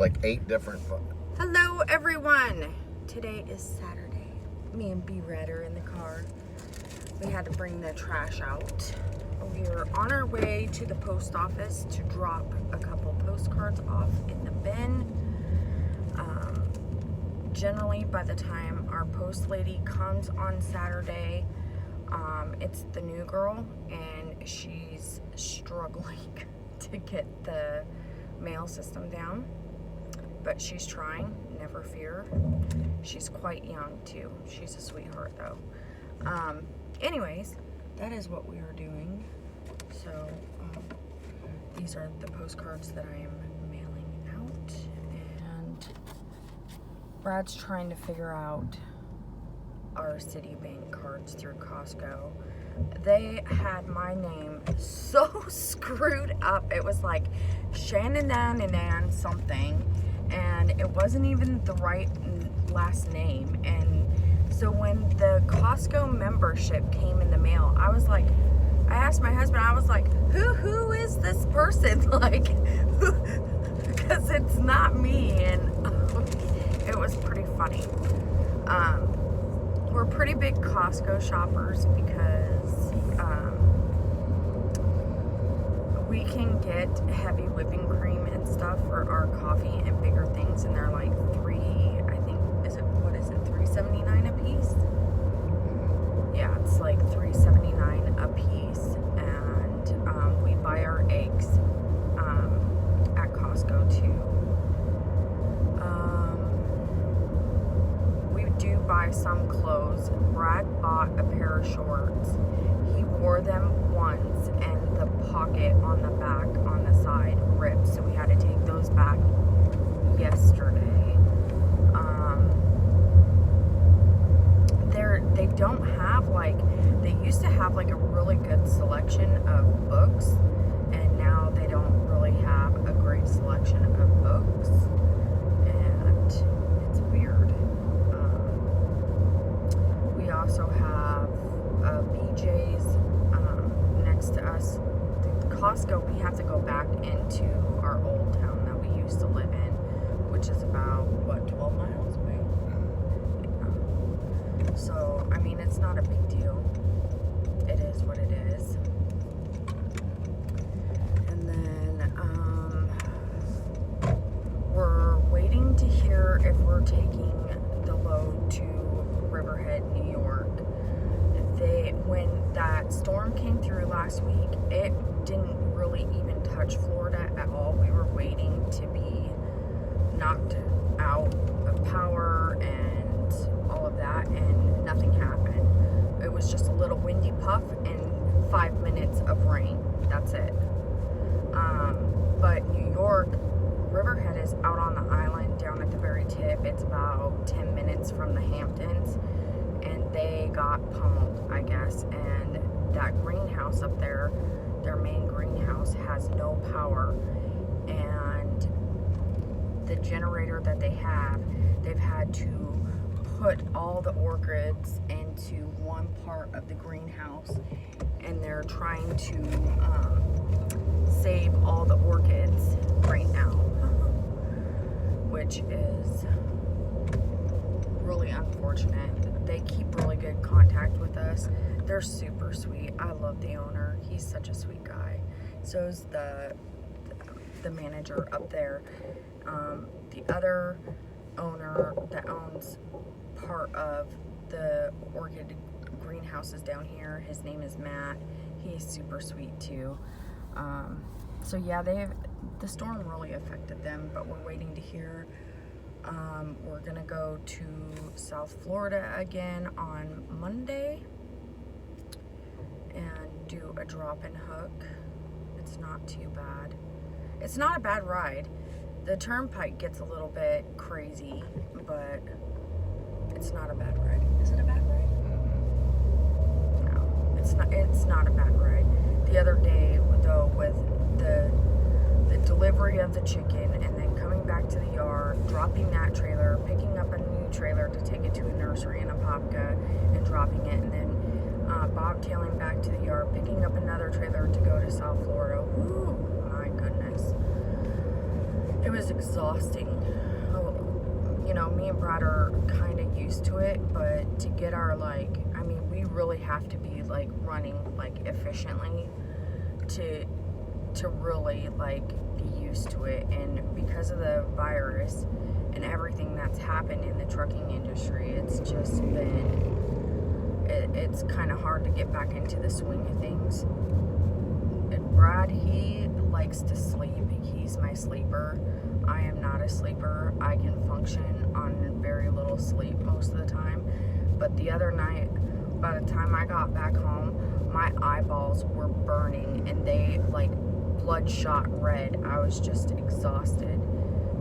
like 8 different. Hello, everyone. Today is Saturday. Me and B-Red are in the car. We had to bring the trash out. We're on our way to the post office to drop a couple postcards off in the bin. Generally, by the time our post lady comes on Saturday, it's the new girl, and she's struggling to get the mail system down. But she's trying, never fear. She's quite young too. She's a sweetheart though. Anyways, that is what we are doing. So these are the postcards that I am mailing out, and Brad's trying to figure out our Citibank cards through Costco. They had my name so screwed up. It was like Shannon something, and it wasn't even the right last name. And so when the Costco membership came in the mail, I was like, I asked my husband, I was like, who is this person? Like, because it's not me. And it was pretty funny. We're pretty big Costco shoppers because we can get heavy whipping cream and stuff for our coffee and bigger things, and they're like $3.79 a piece? Yeah, it's like $3.79 a piece, and we buy our eggs at Costco too. We do buy some clothes. Brad bought a pair of shorts. He wore them once, and the pocket on the back on the side ripped, so we had to take those back yesterday. They don't have, like, they used to have like a really good selection of books, and now they don't really have a great selection of books, and it's weird. We also have BJ's next to us. The Costco, we have to go back into our old town that we used to live in, which is about, what, 12 miles away? So, I mean, it's not a big deal. It is what it is. And then, we're waiting to hear if we're taking the load to Riverhead, New York. When that storm came through last week, it didn't really even touch Florida at all. We were waiting to be knocked out of power and all of that, and nothing happened. It was just a little windy puff and 5 minutes of rain. That's it. But New York, Riverhead is out on the island down at the very tip. It's about 10 minutes from the Hamptons, and they got pummeled, I guess. And that greenhouse up there, their main greenhouse, has no power. And the generator that they have, they've had to put all the orchids into one part of the greenhouse, and they're trying to save all the orchids right now, which is really unfortunate. They keep really good contact with us. They're super sweet. I love the owner. He's such a sweet guy. So is the manager up there. The other owner that owns part of the orchid greenhouses down here, his name is Matt. He's super sweet too. So yeah, the storm really affected them, but we're waiting to hear. We're gonna go to South Florida again on Monday and do a drop and hook. It's not too bad. It's not a bad ride. The turnpike gets a little bit crazy, but it's not a bad ride. Is it a bad ride? No, it's not a bad ride. The other day though, with the delivery of the chicken, and then coming back to the yard, dropping that trailer, picking up a new trailer to take it to a nursery in Apopka and dropping it, and then bobtailing back to the yard, picking up another trailer to go to South Florida. Ooh, my goodness. It was exhausting. You know, me and Brad are kind of used to it, but to get our, like, I mean, we really have to be, like, running, like, efficiently to really, like, be used to it. And because of the virus and everything that's happened in the trucking industry, it's just been, it's kind of hard to get back into the swing of things. And Brad, he likes to sleep. He's my sleeper. I am not a sleeper. I can function on very little sleep most of the time. But the other night, by the time I got back home, my eyeballs were burning and they, like, bloodshot red. I was just exhausted.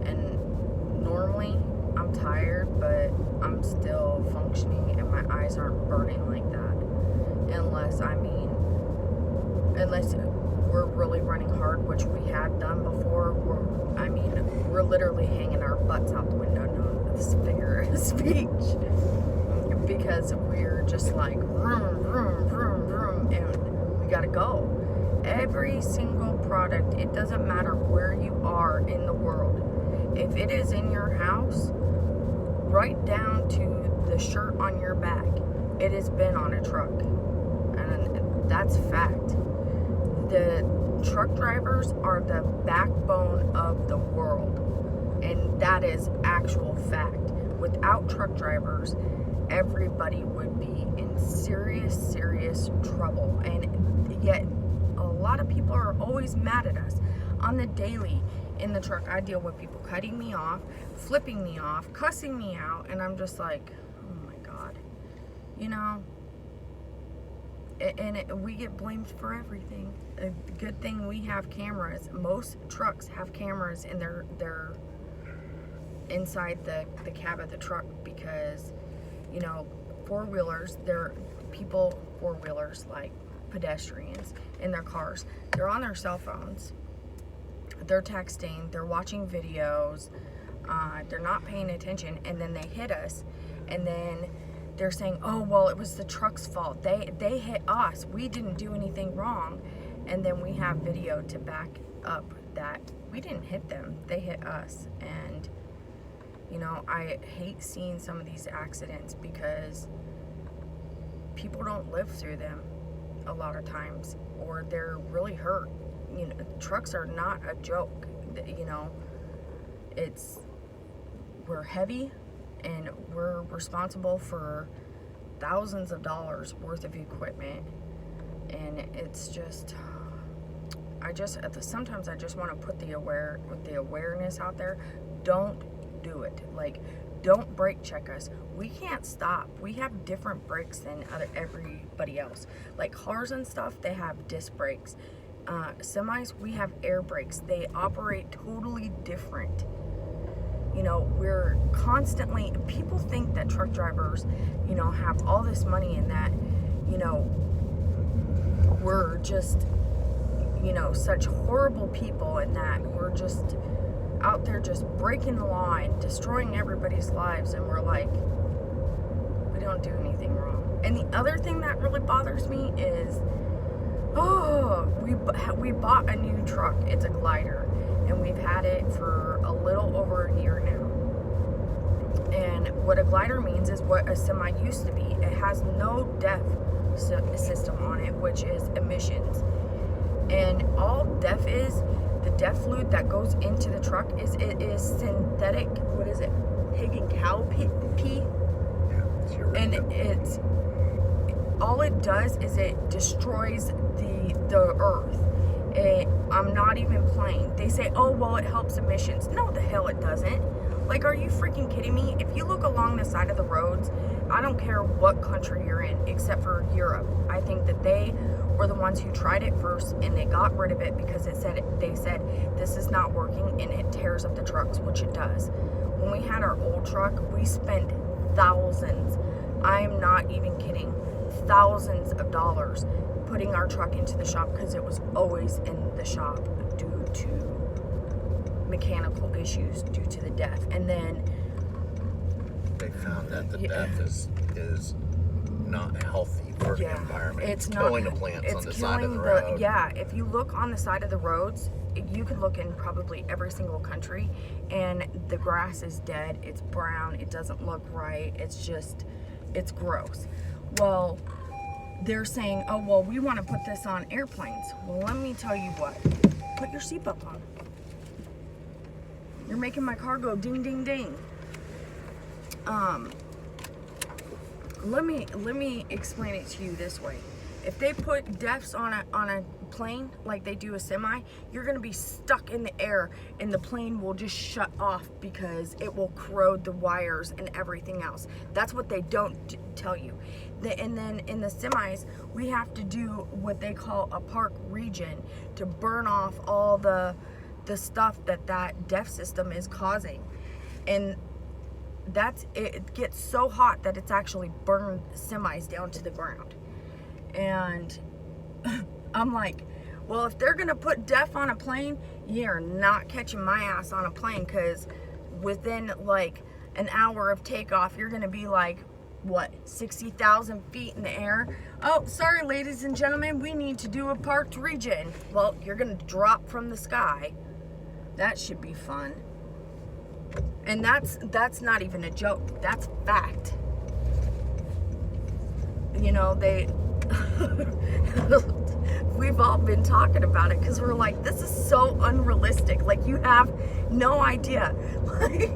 And normally I'm tired, but I'm still functioning and my eyes aren't burning like that. Unless we're really running hard, which we had done before. We're literally hanging our butts out the window, no, this figure of speech, because we're just like vroom, vroom, vroom, vroom, and we gotta go. Every single product, it doesn't matter where you are in the world. If it is in your house, right down to the shirt on your back, it has been on a truck, and that's fact. The truck drivers are the backbone of the world, and that is actual fact. Without truck drivers, everybody would be in serious trouble. And yet a lot of people are always mad at us. On the daily in the truck, I deal with people cutting me off, flipping me off, cussing me out, and I'm just like, oh my God, you know. And we get blamed for everything. A good thing we have cameras. Most trucks have cameras in their inside the cab of the truck, because, you know, four-wheelers, four-wheelers, like pedestrians in their cars, they're on their cell phones, they're texting, they're watching videos, they're not paying attention, and then they hit us, and then they're saying, oh, well, it was the truck's fault. They hit us. We didn't do anything wrong. And then we have video to back up that we didn't hit them. They hit us. And, you know, I hate seeing some of these accidents because people don't live through them a lot of times, or they're really hurt. You know, trucks are not a joke. You know, we're heavy, and we're responsible for thousands of dollars worth of equipment, and it's just, sometimes I just want to put the awareness out there. Don't do it. Like, don't brake check us. We can't stop. We have different brakes than everybody else. Like cars and stuff, they have disc brakes. Semis, we have air brakes. They operate totally different. You know, we're constantly, people think that truck drivers, you know, have all this money and that, you know, we're just, you know, such horrible people, and that we're just out there just breaking the law and destroying everybody's lives, and we're like, we don't do anything wrong. And the other thing that really bothers me is, we bought a new truck. It's a glider, and we've had it for a little over a year now. And what a glider means is what a semi used to be. It has no DEF system on it, which is emissions. And all DEF is, the DEF fluid that goes into the truck is synthetic, what is it, pig and cow pee? Yeah, and it's, all it does is it destroys the earth. I'm not even playing. They say, oh, well, it helps emissions. No, the hell it doesn't. Like, are you freaking kidding me? If you look along the side of the roads, I don't care what country you're in, except for Europe. I think that they were the ones who tried it first, and they got rid of it because they said this is not working, and it tears up the trucks, which it does. When we had our old truck, we spent thousands, I am not even kidding, thousands of dollars putting our truck into the shop, because it was always in the shop due to mechanical issues, due to the DEF. And then they found that the DEF is not healthy for the environment. It's killing the plants on the side of the road. If you look on the side of the roads, you could look in probably every single country, and the grass is dead, it's brown, it doesn't look right, it's gross. Well, they're saying, oh, well, we want to put this on airplanes. Well, let me tell you what, put your seatbelt on. You're making my car go ding, ding, ding. Let me explain it to you this way. If they put deafs on a plane like they do a semi, you're gonna be stuck in the air and the plane will just shut off because it will corrode the wires and everything else. That's what they don't tell you. And then in the semis, we have to do what they call a park regen to burn off all the stuff that deaf system is causing. And it gets so hot that it's actually burned semis down to the ground. And I'm like, well, if they're gonna put deaf on a plane, you're not catching my ass on a plane, because within like an hour of takeoff, you're gonna be like, what, 60,000 feet in the air? Oh, sorry, ladies and gentlemen, we need to do a parked regen. Well, you're gonna drop from the sky. That should be fun. And that's not even a joke. That's fact. You know, we've all been talking about it because we're like, this is so unrealistic. Like, you have no idea. Like,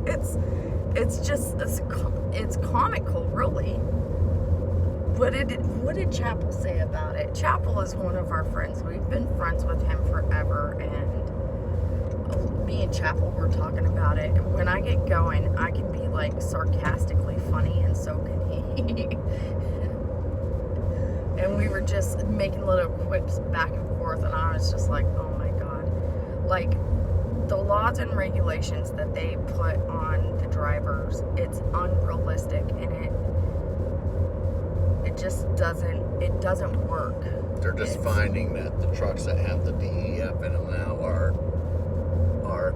it's comical, really. What did Chapel say about it? Chapel is one of our friends. We've been friends with him forever, and me and Chapel were talking about it. And when I get going, I can be like sarcastically funny, and so can he. And we were just making little quips back and forth, and I was just like, oh my God. Like, the laws and regulations that they put on the drivers, it's unrealistic, and it just doesn't work. They're just finding that the trucks that have the DEF in them now are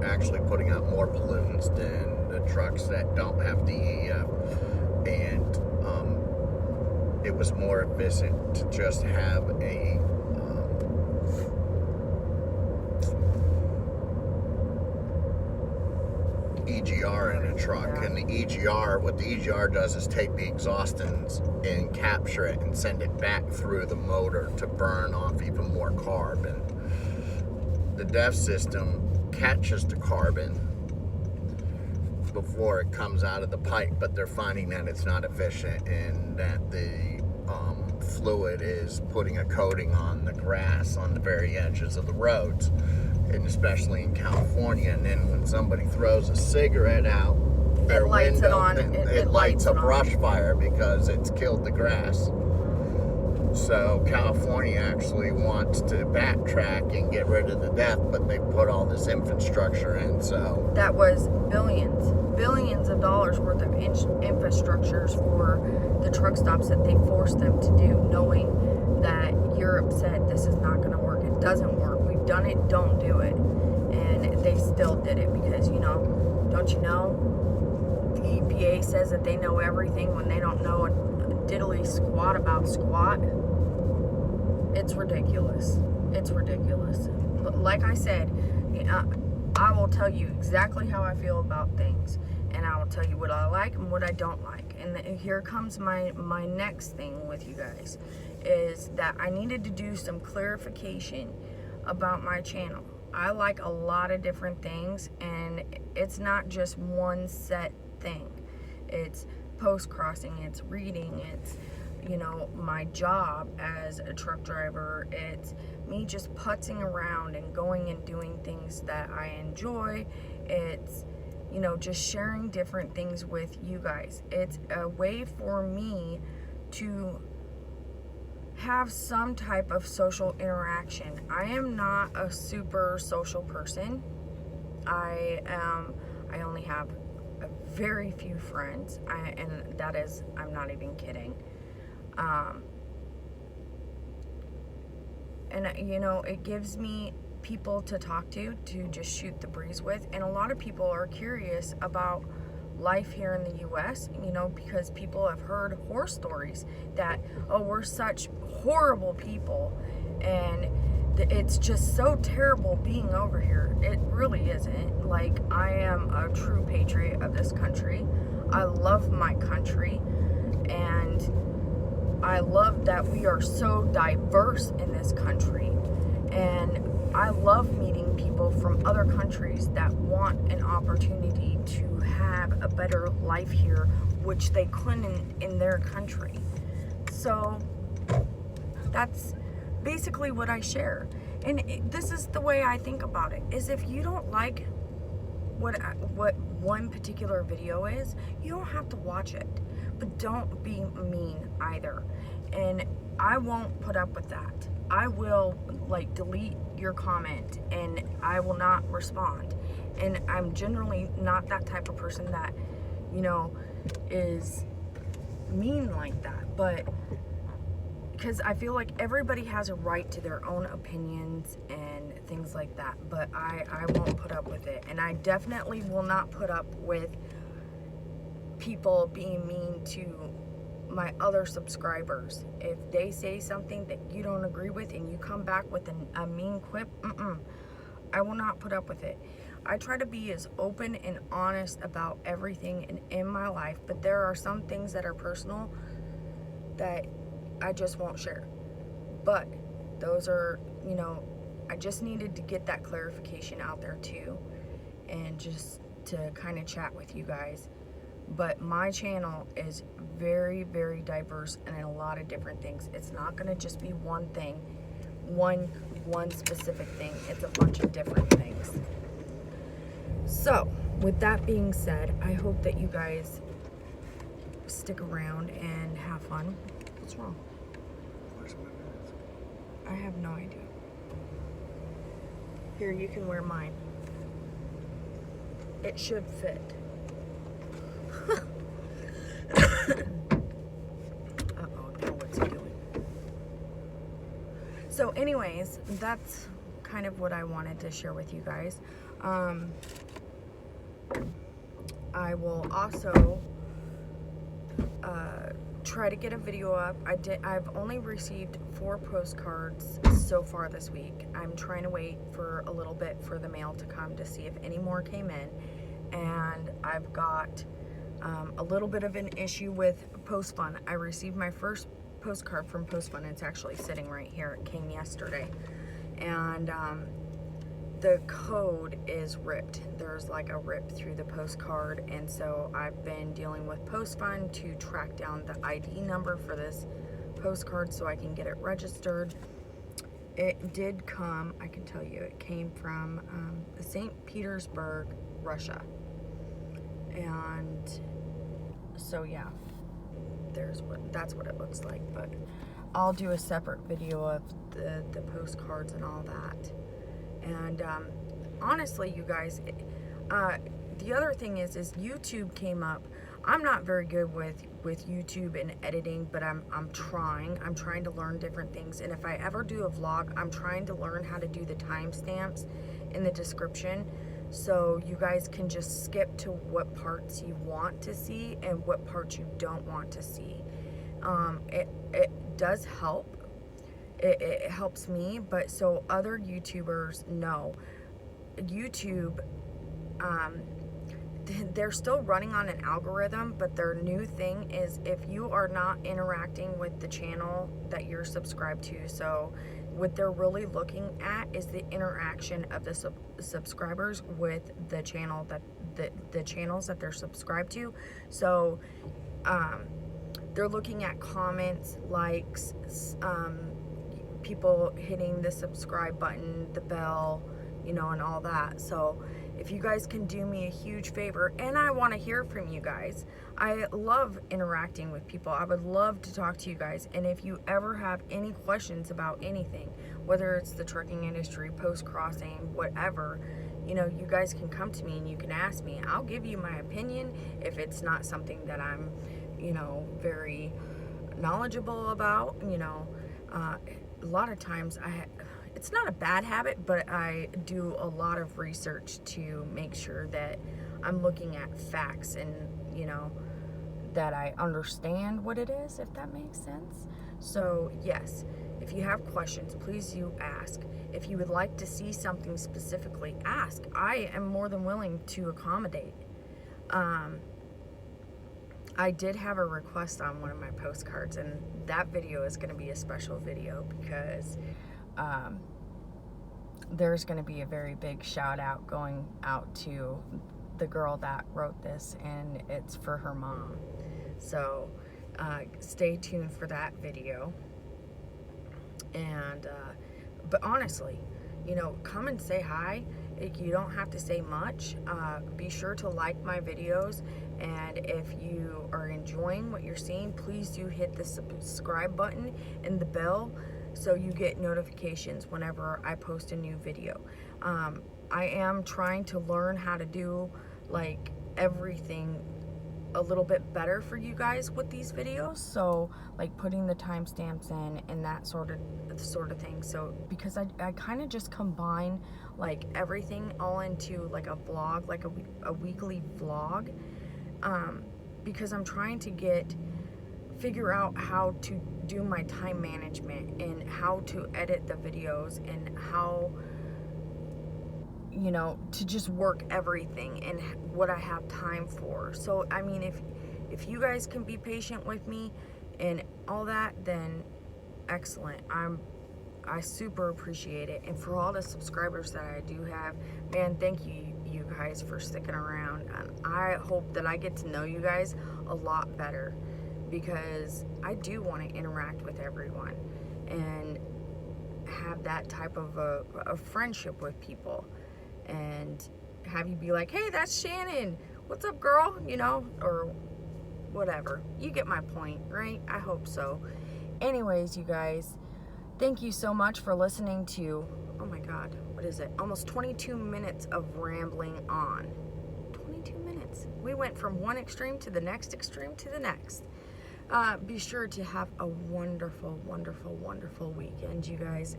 actually putting out more pollutants than the trucks that don't have DEF. And it was more efficient to just have a EGR in a truck. Yeah. And the EGR, what the EGR does is take the exhaustants and capture it and send it back through the motor to burn off even more carbon. The DEF system catches the carbon before it comes out of the pipe, but they're finding that it's not efficient, and that the fluid is putting a coating on the grass on the very edges of the roads, and especially in California. And then when somebody throws a cigarette out their window, it lights a brush fire because it's killed the grass. So California actually wants to backtrack and get rid of the DEF, but they put all this infrastructure in. So that was billions of dollars worth of infrastructures for the truck stops that they forced them to do, knowing that Europe said this is not going to work. It doesn't work. We've done it. Don't do it. And they still did it because, don't you know, the EPA says that they know everything when they don't know a diddly squat about squat. It's ridiculous. It's ridiculous. Like I said, I will tell you exactly how I feel about things, and I will tell you what I like and what I don't like. And here comes my next thing with you guys, is that I needed to do some clarification about my channel. I like a lot of different things, and it's not just one set thing. It's post-crossing, it's reading, it's my job as a truck driver, it's me just putzing around and going and doing things that I enjoy. It's just sharing different things with you guys. It's a way for me to have some type of social interaction. I am not a super social person. I only have a very few friends, and that is, I'm not even kidding. And it gives me people to talk to just shoot the breeze with. And a lot of people are curious about life here in the US, because people have heard horror stories that, oh, we're such horrible people, and it's just so terrible being over here. It really isn't. Like, I am a true patriot of this country. I love my country, and I love that we are so diverse in this country. And I love meeting people from other countries that want an opportunity to have a better life here, which they couldn't in their country. So that's basically what I share. And this is the way I think about it, is if you don't like what one particular video is, you don't have to watch it. But don't be mean either. And I won't put up with that. I will like delete your comment and I will not respond. And I'm generally not that type of person that, you know, is mean like that. But because I feel like everybody has a right to their own opinions and things like that. But I won't put up with it. And I definitely will not put up with people being mean to my other subscribers. If they say something that you don't agree with and you come back with a mean quip, I will not put up with it. I try to be as open and honest about everything in my life, but there are some things that are personal that I just won't share. But those are, you know, I just needed to get that clarification out there too, and just to kind of chat with you guys. But my channel is very, very diverse and in a lot of different things. It's not going to just be one thing, one specific thing. It's a bunch of different things. So, with that being said, I hope that you guys stick around and have fun. What's wrong? Where's my mask? I have no idea. Here, you can wear mine. It should fit. Uh-oh, now what's he doing? So anyways, that's kind of what I wanted to share with you guys. I will also try to get a video up. I've only received 4 postcards so far this week. I'm trying to wait for a little bit for the mail to come to see if any more came in. And I've got a little bit of an issue with PostFun. I received my first postcard from PostFun. It's actually sitting right here. It came yesterday. And the code is ripped. There's like a rip through the postcard. And so I've been dealing with PostFun to track down the ID number for this postcard so I can get it registered. It did come, I can tell you, it came from St. Petersburg, Russia. And so yeah, that's what it looks like. But I'll do a separate video of the postcards and all that. And honestly, you guys, the other thing is YouTube came up. I'm not very good with YouTube and editing, but I'm trying to learn different things. And if I ever do a vlog, I'm trying to learn how to do the timestamps in the description, so you guys can just skip to what parts you want to see and what parts you don't want to see. It does help. It helps me, but so other YouTubers know. YouTube, they're still running on an algorithm, but their new thing is if you are not interacting with the channel that you're subscribed to, so what they're really looking at is the interaction of the subscribers with the channel that the channels that they're subscribed to. So they're looking at comments, likes, people hitting the subscribe button, the bell, you know, and all that. So if you guys can do me a huge favor, and I want to hear from you guys. I love interacting with people. I would love to talk to you guys. And if you ever have any questions about anything, whether it's the trucking industry, post-crossing, whatever, you know, you guys can come to me and you can ask me. I'll give you my opinion if it's not something that I'm, you know, very knowledgeable about. You know, a lot of times it's not a bad habit, but I do a lot of research to make sure that I'm looking at facts and, you know, that I understand what it is, if that makes sense. So yes, If you have questions, please you ask. If you would like to see something specifically, ask. I am more than willing to accommodate. I did have a request on one of my postcards, and that video is going to be a special video because there's going to be a very big shout out going out to the girl that wrote this, and it's for her mom. So stay tuned for that video. And but honestly, you know, come and say hi. You don't have to say much. Be sure to like my videos, and if you are enjoying what you're seeing, please do hit the subscribe button and the bell so you get notifications whenever I post a new video. I am trying to learn how to do like everything a little bit better for you guys with these videos, so like putting the timestamps in and that sort of thing. So because I kind of just combine like everything all into like a vlog, like a weekly vlog, because I'm trying to figure out how to do my time management and how to edit the videos and how, you know, to just work everything and what I have time for. So I mean, if you guys can be patient with me and all that, then excellent. I super appreciate it. And for all the subscribers that I do have, man, thank you guys for sticking around. And I hope that I get to know you guys a lot better, because I do want to interact with everyone and have that type of a friendship with people, and have you be like, hey, that's Shannon, what's up, girl, you know, or whatever. You get my point, right? I hope so. Anyways, you guys, thank you so much for listening to, oh my god, what is it, almost 22 minutes of rambling on. 22 minutes. We went from one extreme to the next extreme to the next. Be sure to have a wonderful, wonderful, wonderful weekend, you guys,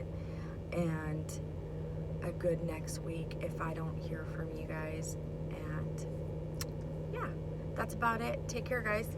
and a good next week if I don't hear from you guys. And yeah, that's about it. Take care, guys.